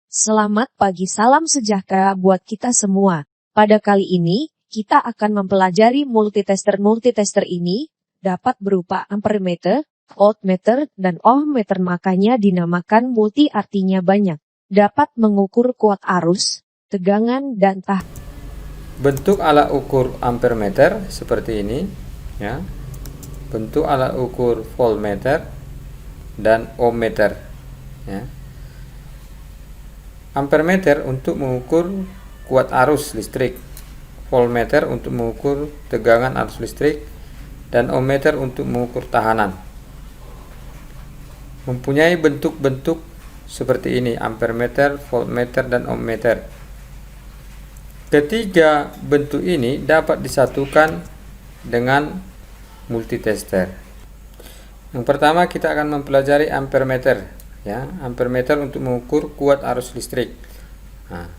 Selamat pagi, salam sejahtera buat kita semua. Pada kali ini, kita akan mempelajari multitester. Multitester ini dapat berupa ampermeter, voltmeter, dan ohmmeter, makanya dinamakan multi, artinya banyak. Dapat mengukur kuat arus, tegangan, dan tahan. Bentuk alat ukur ampermeter seperti ini, ya. Bentuk alat ukur voltmeter dan ohmmeter, ya. Ampermeter untuk mengukur kuat arus listrik, voltmeter untuk mengukur tegangan arus listrik, dan ohmmeter untuk mengukur tahanan. Mempunyai bentuk-bentuk seperti ini: ampermeter, voltmeter, dan ohmmeter. Ketiga bentuk ini dapat disatukan dengan multitester. Yang pertama kita akan mempelajari ampermeter, ya. Ampermeter untuk mengukur kuat arus listrik. Nah,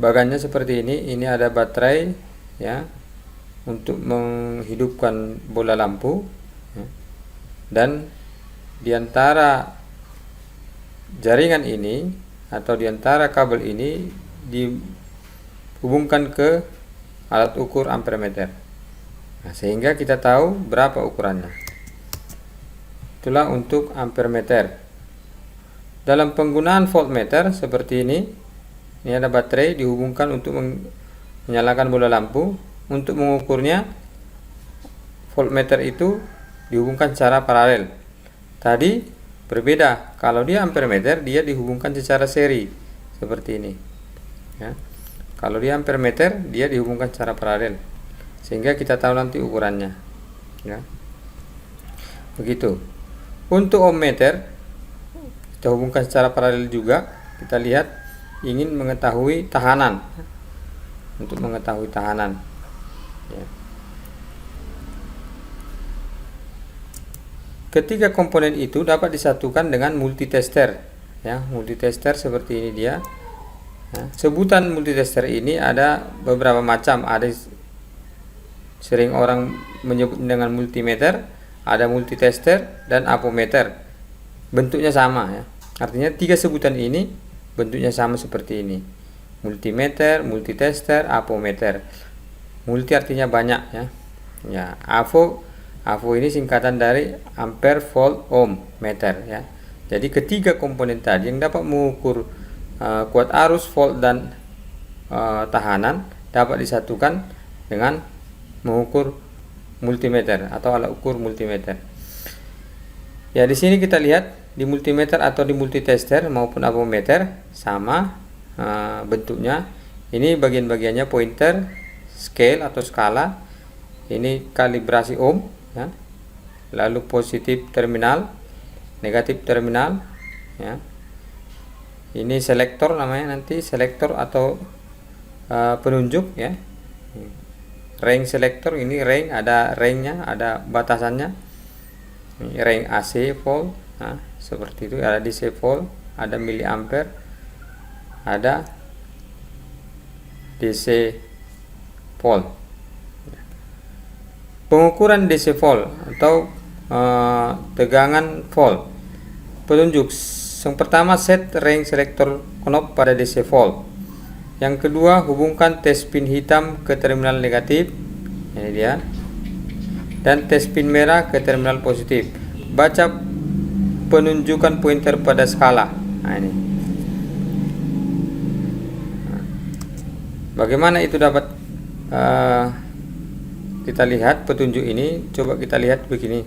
bagannya seperti ini. Ini ada baterai, ya, untuk menghidupkan bola lampu, ya. Dan diantara jaringan ini atau diantara kabel ini dihubungkan ke alat ukur ampermeter. Nah, sehingga kita tahu berapa ukurannya. Itulah untuk ampermeter. Dalam penggunaan voltmeter seperti ini ada baterai dihubungkan untuk menyalakan bola lampu. Untuk mengukurnya, voltmeter itu dihubungkan secara paralel. Tadi berbeda, kalau dia ampermeter dia dihubungkan secara seri seperti ini, ya. Kalau dia ampermeter dia dihubungkan secara paralel, sehingga kita tahu nanti ukurannya, ya. Begitu. Untuk ohmmeter kita hubungkan secara paralel juga. Kita lihat ingin mengetahui tahanan, untuk mengetahui tahanan, ya. Ketiga komponen itu dapat disatukan dengan multitester, ya. Multitester seperti ini dia, ya. Sebutan multitester ini ada beberapa macam. Ada sering orang menyebut dengan multimeter, ada multitester, dan apometer. Bentuknya sama, ya. Artinya tiga sebutan ini bentuknya sama seperti ini: multimeter, multitester, apometer. Multi artinya banyak, ya. Ya, AVO ini singkatan dari ampere, volt, ohm, meter, ya. Jadi ketiga komponen tadi yang dapat mengukur kuat arus, volt, dan tahanan dapat disatukan dengan mengukur multimeter atau alat ukur multimeter. Ya, di sini kita lihat di multimeter atau di multitester maupun apometer sama bentuknya. Ini bagian-bagiannya: pointer, scale atau skala, ini kalibrasi ohm, ya. Lalu positif terminal, negatif terminal, ya. Ini selektor namanya, nanti selektor atau penunjuk, ya. Range selektor, ini range, ada range-nya, ada batasannya. Ini range AC volt, nah, seperti itu. Ada DC volt, ada miliampere, ada DC volt. Pengukuran DC volt atau tegangan volt. Petunjuk: yang pertama, set range selector knob pada DC volt. Yang kedua, hubungkan tes pin hitam ke terminal negatif, ini dia, dan tes pin merah ke terminal positif. Baca penunjukan pointer pada skala. Nah, ini. Bagaimana itu dapat kita lihat petunjuk ini? Coba kita lihat begini.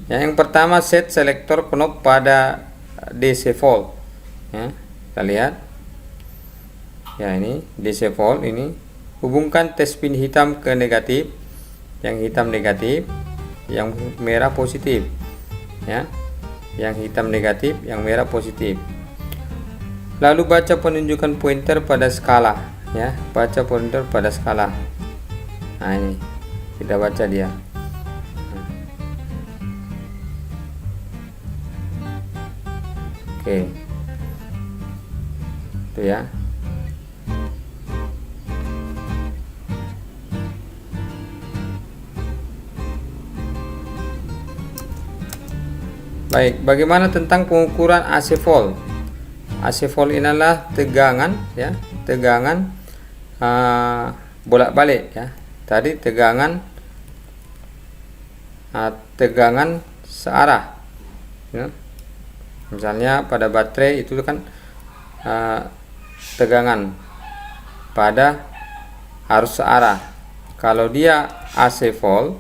Yang pertama, set selektor knob pada DC volt, ya. Kita lihat, ya, ini DC volt. Ini hubungkan tes pin hitam ke negatif, yang hitam negatif, yang merah positif, ya. Yang hitam negatif, yang merah positif. Lalu baca penunjukan pointer pada skala, ya. Baca pointer pada skala. Nah, ini kita baca dia. Oke, itu, ya. Baik, bagaimana tentang pengukuran AC volt? AC volt ini adalah tegangan ya, tegangan bolak-balik ya. Tadi tegangan tegangan searah ya. Misalnya pada baterai itu kan tegangan pada arus searah. Kalau dia AC volt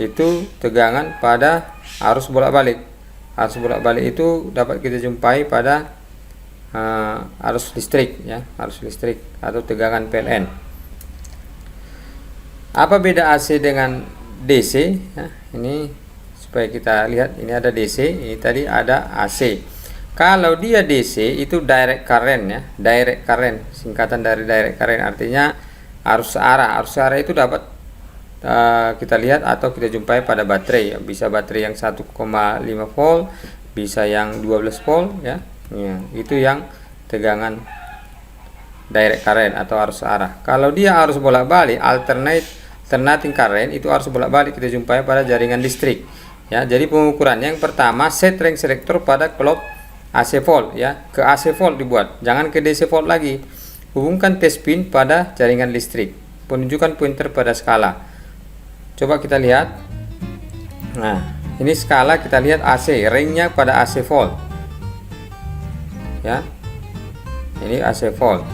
itu tegangan pada arus bolak-balik. Arus bolak-balik itu dapat kita jumpai pada arus listrik ya, arus listrik atau tegangan PLN. Apa beda AC dengan DC ya? Ini supaya kita lihat, ini ada DC, ini tadi ada AC. Kalau dia DC itu direct current ya, direct current, singkatan dari direct current, artinya arus searah. Arus searah itu dapat kita lihat atau kita jumpai pada baterai, bisa baterai yang 1,5 volt, bisa yang 12 volt ya. Itu yang tegangan direct current atau arus searah. Kalau dia arus bolak-balik, alternating current, itu arus bolak-balik kita jumpai pada jaringan listrik ya. Jadi pengukurannya yang pertama, set range selector pada klop AC volt ya, ke AC volt dibuat, jangan ke DC volt lagi. Hubungkan test pin pada jaringan listrik, penunjukan pointer pada skala. Coba kita lihat. Nah, ini skala, kita lihat AC, range-nya pada AC volt. Ya. Ini AC volt.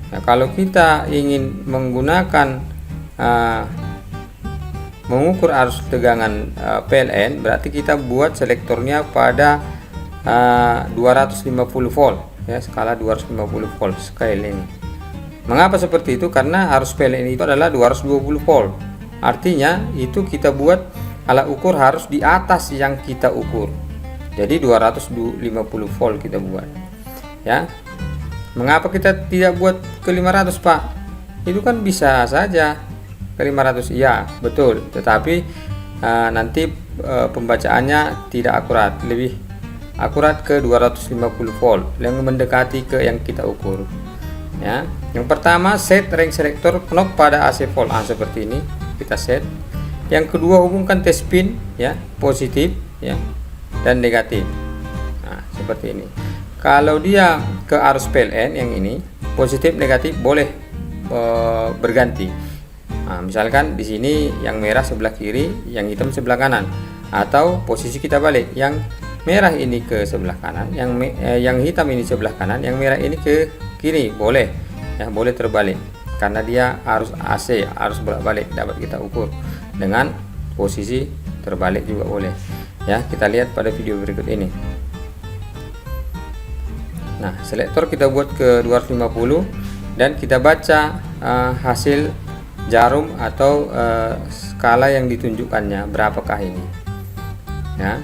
Nah, kalau kita ingin menggunakan mengukur arus tegangan PLN, berarti kita buat selektornya pada 250 volt ya, skala 250 volt scale ini. Mengapa seperti itu? Karena arus PLN itu adalah 220 volt. Artinya itu kita buat alat ukur harus di atas yang kita ukur. Jadi 250 volt kita buat. Ya. Mengapa kita tidak buat ke 500, Pak? Itu kan bisa saja ke 500. Iya, betul. Tetapi nanti pembacaannya tidak akurat, lebih akurat ke 250 volt yang mendekati ke yang kita ukur. Ya. Yang pertama, set range selector knob pada AC volt. Seperti ini kita set. Yang kedua, hubungkan test pin ya, positif ya dan negatif. Nah, seperti ini. Kalau dia ke arus PLN yang ini, positif negatif boleh berganti. Nah, misalkan di sini yang merah sebelah kiri, yang hitam sebelah kanan, atau posisi kita balik, yang merah ini ke sebelah kanan, yang hitam ini sebelah kanan, yang merah ini ke kiri, boleh ya, boleh terbalik karena dia arus AC, arus bolak-balik dapat kita ukur dengan posisi terbalik juga boleh ya. Kita lihat pada video berikut ini. Nah, selektor kita buat ke 250 dan kita baca hasil jarum atau skala yang ditunjukkannya berapakah ini ya.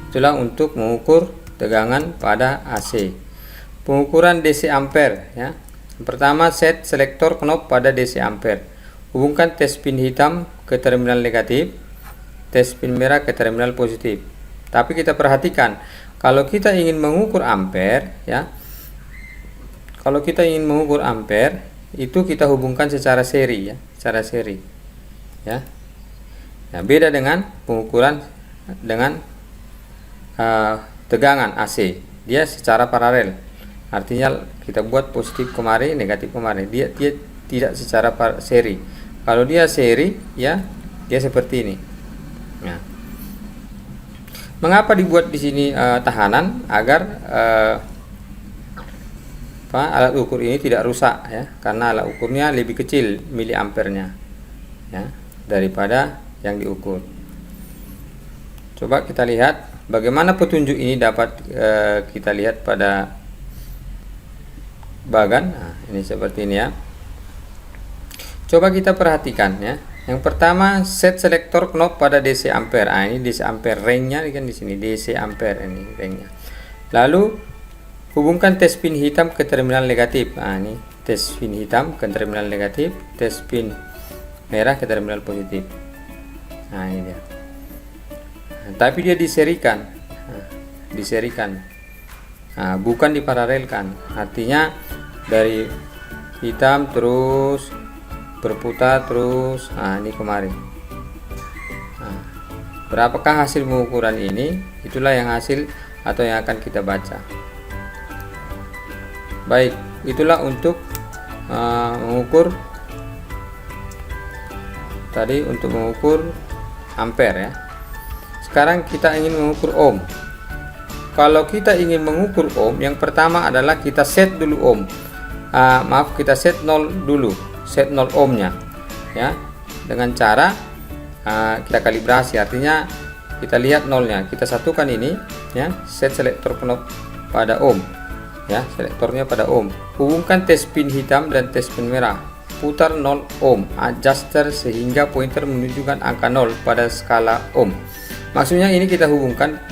Itulah untuk mengukur tegangan pada AC. Pengukuran DC ampere ya. Yang pertama, set selektor knob pada DC ampere. Hubungkan tes pin hitam ke terminal negatif, tes pin merah ke terminal positif. Tapi kita perhatikan, kalau kita ingin mengukur ampere ya, kalau kita ingin mengukur ampere itu kita hubungkan secara seri ya, secara seri ya. Nah, beda dengan pengukuran dengan tegangan AC, dia secara paralel. Artinya kita buat positif kemarin, negatif kemarin, dia tidak secara seri. Kalau dia seri ya, dia seperti ini. Nah, mengapa dibuat di sini tahanan agar alat ukur ini tidak rusak ya, karena alat ukurnya lebih kecil miliampernya ya daripada yang diukur. Coba kita lihat bagaimana petunjuk ini dapat kita lihat pada bagan. Nah, ini seperti ini ya. Coba kita perhatikan ya. Yang pertama, set selektor knob pada DC ampere. Nah, ini DC ampere, range-nya kan di sini DC ampere ini range-nya. Lalu hubungkan tes pin hitam ke terminal negatif. Nah, ini tes pin hitam ke terminal negatif, tes pin merah ke terminal positif. Nah, ini dia. Nah, tapi dia diserikan. Nah, diserikan. Nah, bukan diparalelkan. Artinya dari hitam terus berputar terus. Nah, ini kemarin. Nah, berapakah hasil pengukuran ini? Itulah yang hasil atau yang akan kita baca. Baik, itulah untuk mengukur tadi, untuk mengukur ampere ya. Sekarang kita ingin mengukur ohm. Kalau kita ingin mengukur ohm, yang pertama adalah kita set dulu ohm. Kita set 0 dulu, set 0 ohmnya ya, dengan cara kita kalibrasi. Artinya kita lihat nolnya, kita satukan ini ya, set selektor knob pada ohm ya, selektornya pada ohm. Hubungkan test pin hitam dan test pin merah, putar 0 ohm adjuster sehingga pointer menunjukkan angka 0 pada skala ohm. Maksudnya ini kita hubungkan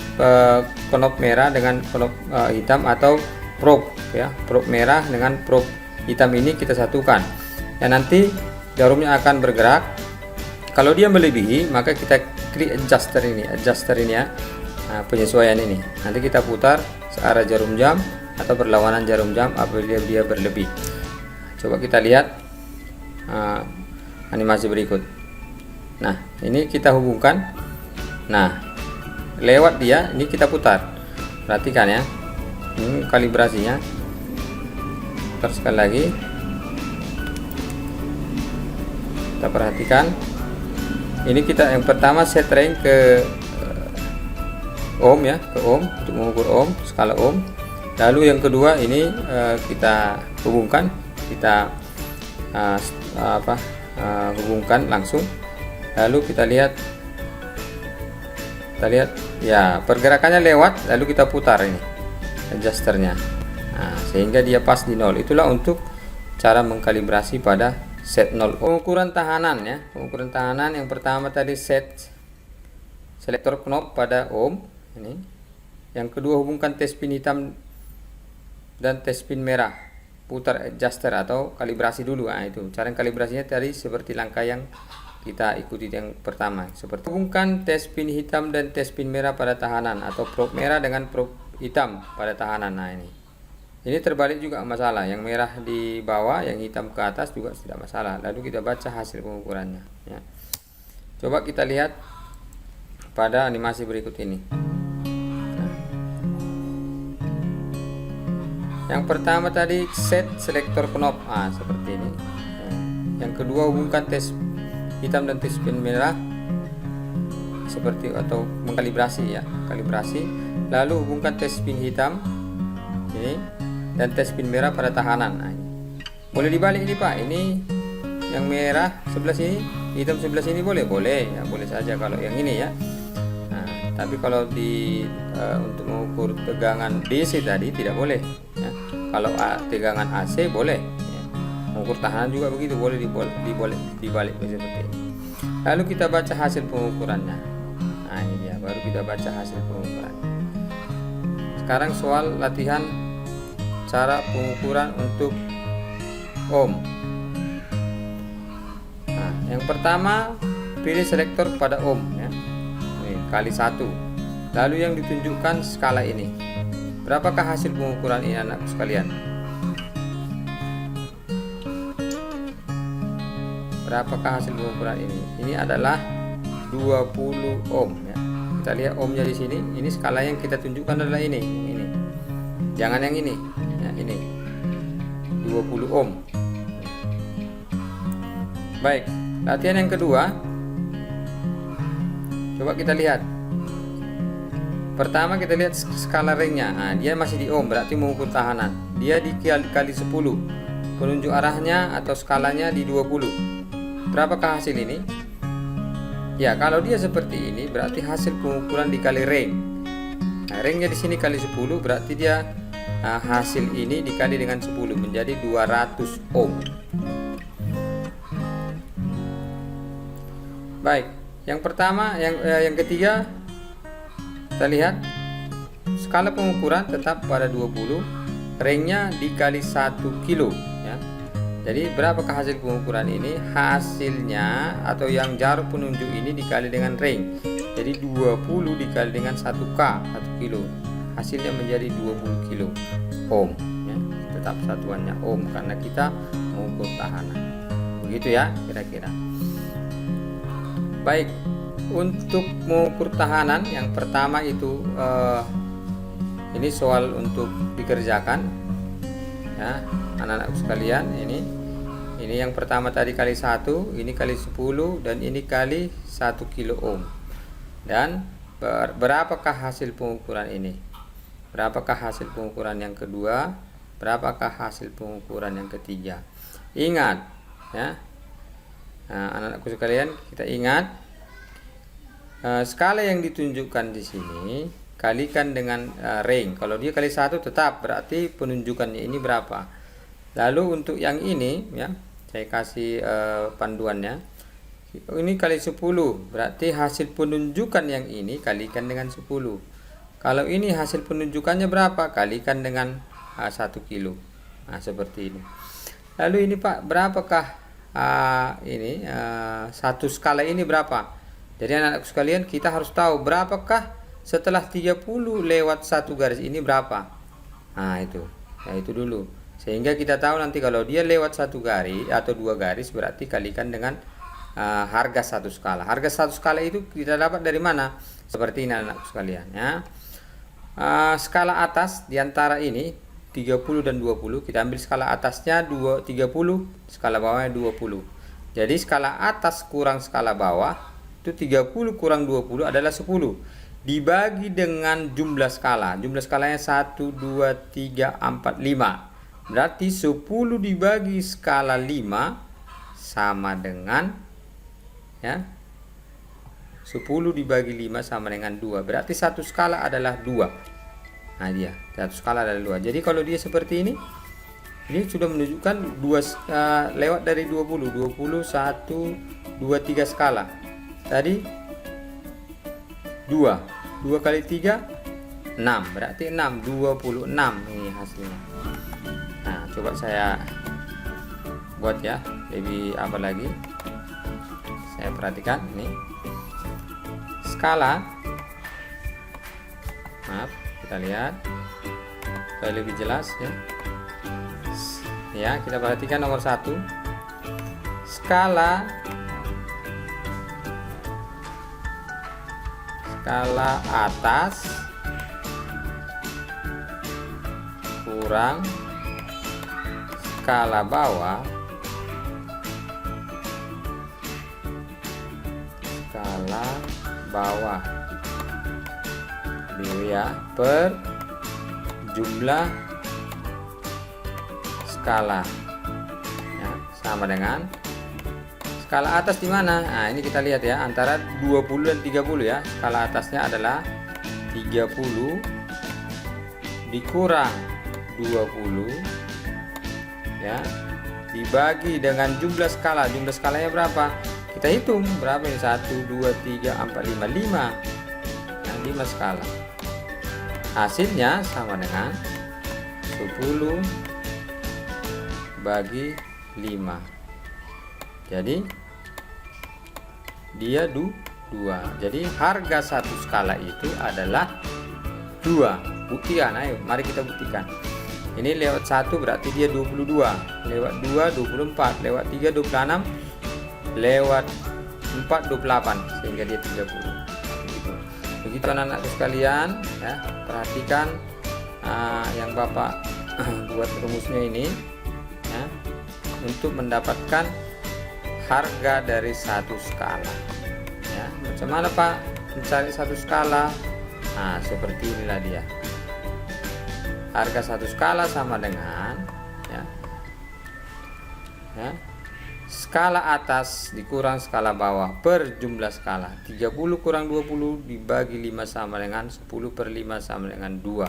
knob merah dengan knob hitam, atau probe ya, probe merah dengan probe hitam ini kita satukan. Dan nanti jarumnya akan bergerak. Kalau dia melebihi, maka kita klik adjuster ini ya, penyesuaian ini. Nanti kita putar searah jarum jam atau berlawanan jarum jam apabila dia berlebih. Coba kita lihat animasi berikut. Nah, ini kita hubungkan. Nah, lewat dia ini kita putar. Perhatikan ya, ini kalibrasinya. Putar sekali lagi, kita perhatikan. Ini kita yang pertama set range ke ohm ya, ke ohm, untuk mengukur ohm, skala ohm. Lalu yang kedua ini kita hubungkan, kita hubungkan langsung. Lalu kita lihat ya, pergerakannya lewat, lalu kita putar ini adjusternya, sehingga dia pas di 0. Itulah untuk cara mengkalibrasi pada set 0. Pengukuran tahanan ya, pengukuran tahanan yang pertama tadi set selektor knob pada ohm ini. Yang kedua hubungkan test pin hitam dan test pin merah, putar adjuster atau kalibrasi dulu. Itu cara kalibrasinya tadi seperti langkah yang kita ikuti yang pertama. Seperti hubungkan test pin hitam dan test pin merah pada tahanan, atau probe merah dengan probe hitam pada tahanan. Nah ini terbalik juga masalah, yang merah di bawah, yang hitam ke atas juga tidak masalah. Lalu kita baca hasil pengukurannya ya. Coba kita lihat pada animasi berikut ini. Yang pertama tadi set selektor knob, seperti ini. Yang kedua hubungkan tes hitam dan tes pin merah, seperti atau mengkalibrasi ya, kalibrasi. Lalu hubungkan tes pin hitam ini dan tes pin merah pada tahanan. Ini boleh dibalik ini Pak. Ini yang merah sebelah sini, hitam sebelah sini, boleh ya, boleh saja kalau yang ini ya. Tapi kalau untuk mengukur tegangan DC tadi tidak boleh ya. Kalau tegangan AC boleh ya. Mengukur tahanan juga begitu, boleh dibalik seperti ini. Lalu kita baca hasil pengukurannya. Nah ini dia, baru kita baca hasil pengukurannya. Sekarang soal latihan cara pengukuran untuk ohm. Nah, yang pertama pilih selektor pada ohm ya. Kali 1. Lalu yang ditunjukkan skala ini. Berapakah hasil pengukuran ini anakku sekalian? Berapakah hasil pengukuran ini? Ini adalah 20 ohm ya. Kita lihat ohmnya di sini. Ini skala yang kita tunjukkan adalah ini. Jangan yang ini. Ya, ini 20 ohm. Baik, latihan yang kedua. Coba kita lihat. Pertama kita lihat skala ringnya. Dia masih di ohm, berarti mengukur tahanan. Dia dikali 10. Penunjuk arahnya atau skalanya di 20. Berapakah hasil ini? Ya, kalau dia seperti ini berarti hasil pengukuran dikali ring. Ringnya di sini kali 10, berarti dia hasil ini dikali dengan 10 menjadi 200 ohm. Baik. Yang pertama, yang ketiga, kita lihat skala pengukuran tetap pada 20, ringnya dikali 1 kilo ya. Jadi berapakah hasil pengukuran ini? Hasilnya atau yang jarum penunjuk ini dikali dengan ring. Jadi 20 dikali dengan 1K, 1 kilo. Hasilnya menjadi 20 kilo ohm ya. Tetap satuannya ohm karena kita mengukur tahanan. Begitu ya kira-kira. Baik, untuk mengukur tahanan yang pertama itu Ini soal untuk dikerjakan, ya anak-anakku sekalian. Ini yang pertama tadi kali 1, ini kali 10, dan ini kali 1 kilo ohm. Dan berapakah hasil pengukuran ini? Berapakah hasil pengukuran yang kedua? Berapakah hasil pengukuran yang ketiga? Ingat, ya, anak-anakku sekalian, kita ingat skala yang ditunjukkan di sini kalikan dengan range. Kalau dia kali 1 tetap berarti penunjukannya ini berapa. Lalu untuk yang ini, ya, saya kasih panduannya. Ini kali 10, berarti hasil penunjukan yang ini kalikan dengan 10. Kalau ini hasil penunjukannya berapa? Kalikan dengan 1 kilo. Nah, seperti ini. Lalu ini Pak, berapakah satu skala ini berapa? Jadi anak-anak sekalian, kita harus tahu berapakah setelah 30 lewat 1 garis ini berapa. Nah, itu. Nah, itu dulu. Sehingga kita tahu nanti kalau dia lewat 1 garis atau 2 garis berarti kalikan dengan harga 1 skala. Harga 1 skala itu kita dapat dari mana? Seperti ini anak-anak sekalian, ya. Skala atas diantara ini 30 dan 20, kita ambil skala atasnya 30, skala bawahnya 20. Jadi skala atas kurang skala bawah itu 30 kurang 20 adalah 10. Dibagi dengan jumlah skala. Jumlah skalanya 1, 2, 3, 4, 5. Berarti 10 dibagi skala 5 sama dengan, ya, 10 dibagi 5 sama dengan 2. Berarti satu skala adalah 2. Nah, dia satu skala adalah 2. Jadi kalau dia seperti ini sudah menunjukkan 2 lewat dari 20. 20 1 2 3 skala. Tadi 2 kali 3 6. Berarti 6 26 ini hasilnya. Nah, coba saya buat, ya, lebih apa lagi. Saya perhatikan ini skala. Maaf, kita lihat supaya lebih jelas, ya. Ya, kita perhatikan nomor 1. Skala atas kurang skala bawah ya, per jumlah skala, ya, sama dengan skala atas di mana? Nah, ini kita lihat, ya, antara 20 dan 30, ya. Skala atasnya adalah 30 dikurang 20, ya, dibagi dengan jumlah skala. Jumlah skalanya berapa? Kita hitung berapa ini? 1 2 3 4 5 5. Nah, 5 skala. Hasilnya sama dengan 10 bagi 5. Jadi dia 2. Jadi harga satu skala itu adalah 2. Buktikan, ayo mari kita buktikan. Ini lewat 1 berarti dia 22, lewat 2 24, lewat 3 26, lewat 4 28, sehingga dia 30. Begitu anak-anakku sekalian, ya, perhatikan yang Bapak buat rumusnya ini, ya, untuk mendapatkan harga dari satu skala, ya. Macam mana Pak mencari satu skala? Nah, seperti inilah dia. Harga satu skala sama dengan, ya, skala atas dikurang skala bawah per jumlah skala. 30 kurang 20 dibagi 5 sama dengan 10 per 5 sama dengan 2.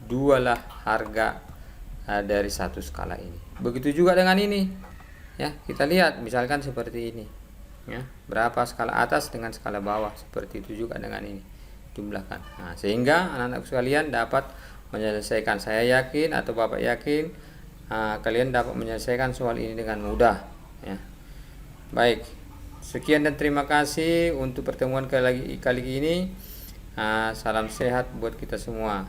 2 lah harga dari satu skala ini. Begitu juga dengan ini, ya, kita lihat misalkan seperti ini, ya, berapa skala atas dengan skala bawah. Seperti itu juga dengan ini, jumlahkan. Nah, sehingga anak-anak sekalian dapat menyelesaikan. Saya yakin atau Bapak yakin kalian dapat menyelesaikan soal ini dengan mudah, ya. Baik, sekian dan terima kasih untuk pertemuan kali ini. Salam sehat buat kita semua.